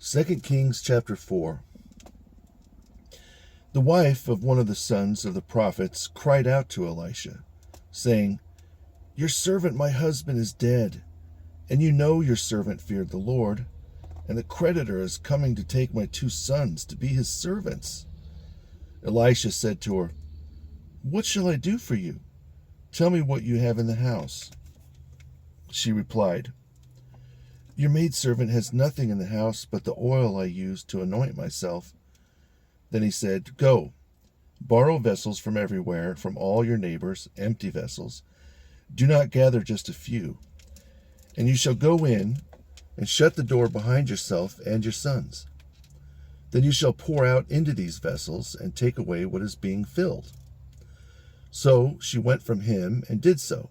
2 Kings chapter 4. The wife of one of the sons of the prophets cried out to Elisha, saying, "Your servant my husband is dead, and you know your servant feared the Lord, and the creditor is coming to take my 2 sons to be his servants." Elisha said to her, "What shall I do for you? Tell me what you have in the house." She replied, "Your maidservant has nothing in the house but the oil I use to anoint myself." Then he said, "Go, borrow vessels from everywhere, from all your neighbors, empty vessels. Do not gather just a few. And you shall go in and shut the door behind yourself and your sons. Then you shall pour out into these vessels and take away what is being filled." So she went from him and did so.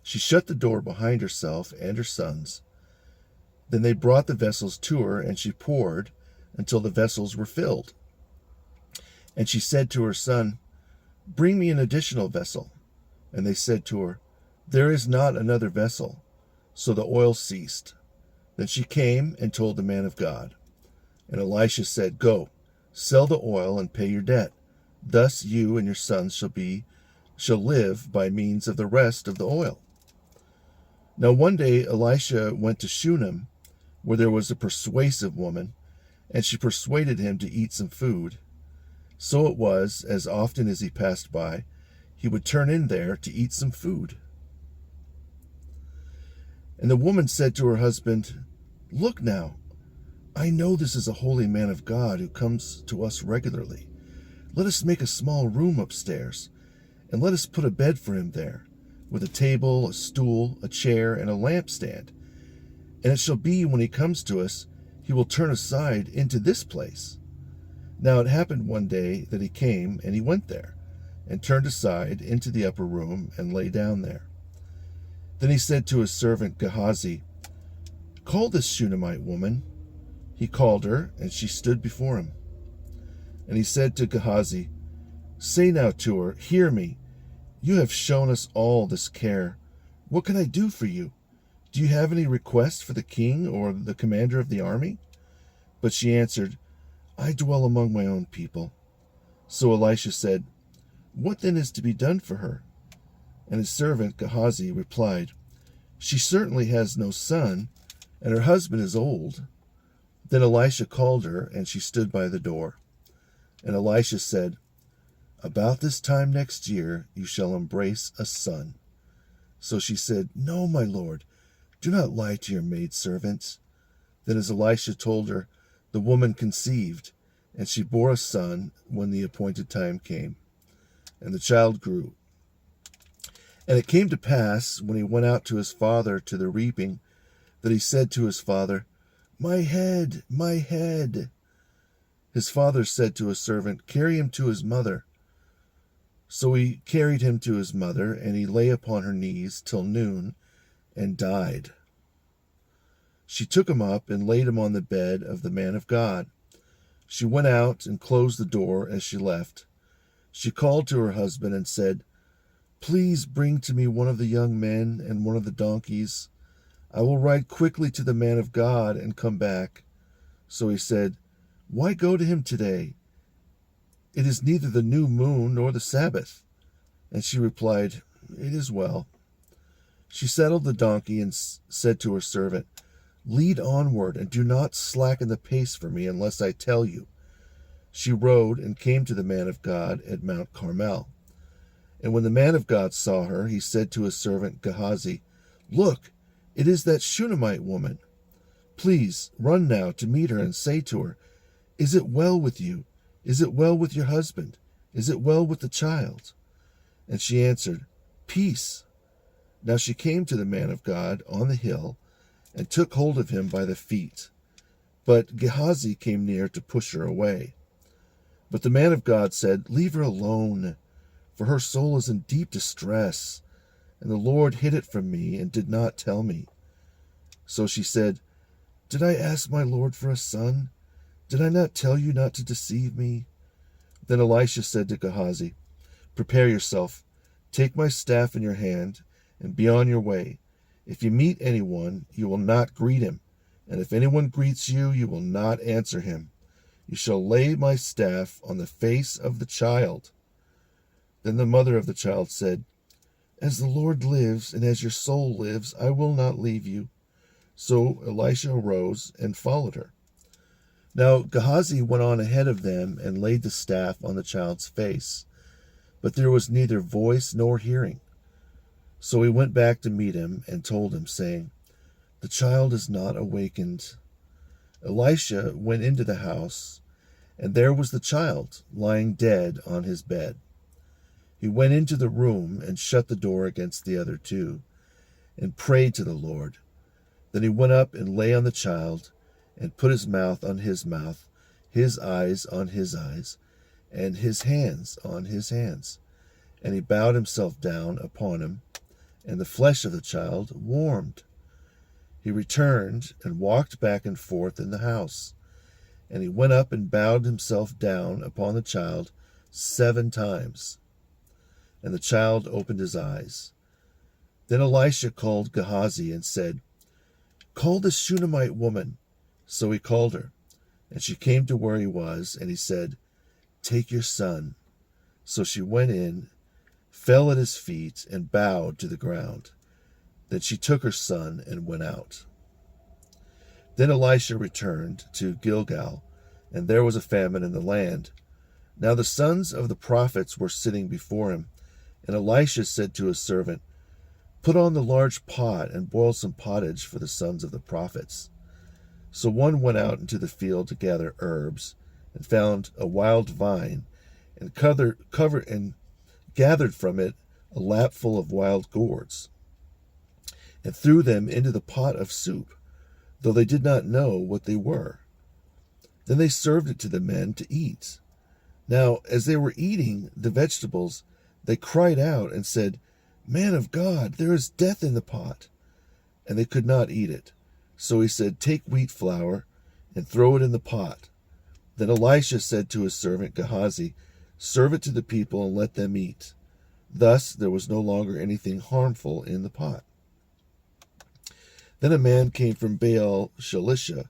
She shut the door behind herself and her sons. Then they brought the vessels to her, and she poured until the vessels were filled. And she said to her son, "Bring me an additional vessel." And they said to her, "There is not another vessel." So the oil ceased. Then she came and told the man of God. And Elisha said, "Go, sell the oil and pay your debt. Thus you and your sons shall live by means of the rest of the oil." Now one day Elisha went to Shunem, where there was a persuasive woman, and she persuaded him to eat some food. So it was, as often as he passed by, he would turn in there to eat some food. And the woman said to her husband, "Look now, I know this is a holy man of God who comes to us regularly. Let us make a small room upstairs, and let us put a bed for him there, with a table, a stool, a chair, and a lampstand. And it shall be when he comes to us, he will turn aside into this place." Now it happened one day that he came, and he went there, and turned aside into the upper room, and lay down there. Then he said to his servant Gehazi, "Call this Shunammite woman." He called her, and she stood before him. And he said to Gehazi, "Say now to her, 'Hear me. You have shown us all this care. What can I do for you? Do you have any request for the king or the commander of the army?" But she answered, "I dwell among my own people." So Elisha said, "What then is to be done for her?" And his servant Gehazi replied, "She certainly has no son, and her husband is old." Then Elisha called her, and she stood by the door. And Elisha said, "About this time next year you shall embrace a son." So she said, "No, my lord, do not lie to your maidservant." Then as Elisha told her, the woman conceived, and she bore a son when the appointed time came. And the child grew. And it came to pass, when he went out to his father to the reaping, that he said to his father, "My head, my head." His father said to his servant, "Carry him to his mother." So he carried him to his mother, and he lay upon her knees till noon, and died. She took him up and laid him on the bed of the man of God. She went out and closed the door as she left. She called to her husband and said, "Please bring to me one of the young men and one of the donkeys. I will ride quickly to the man of God and come back." So he said, "Why go to him today? It is neither the new moon nor the Sabbath." And she replied, "It is well." She saddled the donkey and said to her servant, "Lead onward, and do not slacken the pace for me unless I tell you." She rode and came to the man of God at Mount Carmel. And when the man of God saw her, he said to his servant Gehazi, "Look, it is that Shunammite woman. Please run now to meet her and say to her, 'Is it well with you? Is it well with your husband? Is it well with the child?'" And she answered, "Peace." Now she came to the man of God on the hill, and took hold of him by the feet. But Gehazi came near to push her away. But the man of God said, "Leave her alone, for her soul is in deep distress, and the Lord hid it from me and did not tell me." So she said, "Did I ask my Lord for a son? Did I not tell you not to deceive me?" Then Elisha said to Gehazi, "Prepare yourself, take my staff in your hand, and be on your way. If you meet anyone, you will not greet him, and if anyone greets you, you will not answer him. You shall lay my staff on the face of the child." Then the mother of the child said, "As the Lord lives, and as your soul lives, I will not leave you." So Elisha arose and followed her. Now Gehazi went on ahead of them and laid the staff on the child's face, but there was neither voice nor hearing. So he went back to meet him and told him, saying, "The child is not awakened." Elisha went into the house, and there was the child lying dead on his bed. He went into the room and shut the door against the other two, and prayed to the Lord. Then he went up and lay on the child, and put his mouth on his mouth, his eyes on his eyes, and his hands on his hands. And he bowed himself down upon him, and the flesh of the child warmed. He returned and walked back and forth in the house. And he went up and bowed himself down upon the child 7 times. And the child opened his eyes. Then Elisha called Gehazi and said, "Call the Shunammite woman." So he called her, and she came to where he was, and he said, "Take your son." So she went in, fell at his feet, and bowed to the ground. Then she took her son and went out. Then Elisha returned to Gilgal, and there was a famine in the land. Now the sons of the prophets were sitting before him, and Elisha said to his servant, "Put on the large pot and boil some pottage for the sons of the prophets." So one went out into the field to gather herbs, and found a wild vine, and gathered from it a lapful of wild gourds, and threw them into the pot of soup, though they did not know what they were. Then they served it to the men to eat. Now, as they were eating the vegetables, they cried out and said, "Man of God, there is death in the pot." And they could not eat it. So he said, "Take wheat flour and throw it in the pot." Then Elisha said to his servant Gehazi, "Serve it to the people and let them eat." Thus there was no longer anything harmful in the pot. Then a man came from Baal Shalisha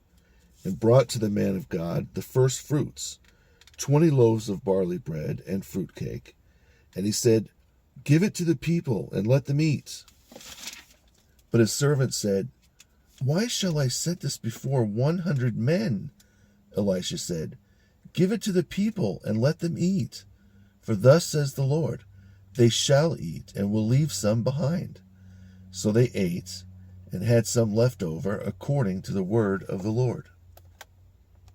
and brought to the man of God the first fruits, 20 loaves of barley bread and fruit cake. And he said, "Give it to the people and let them eat." But his servant said, "Why shall I set this before 100 men?" Elisha said, "Give it to the people and let them eat. For thus says the Lord, they shall eat and will leave some behind." So they ate and had some left over according to the word of the Lord.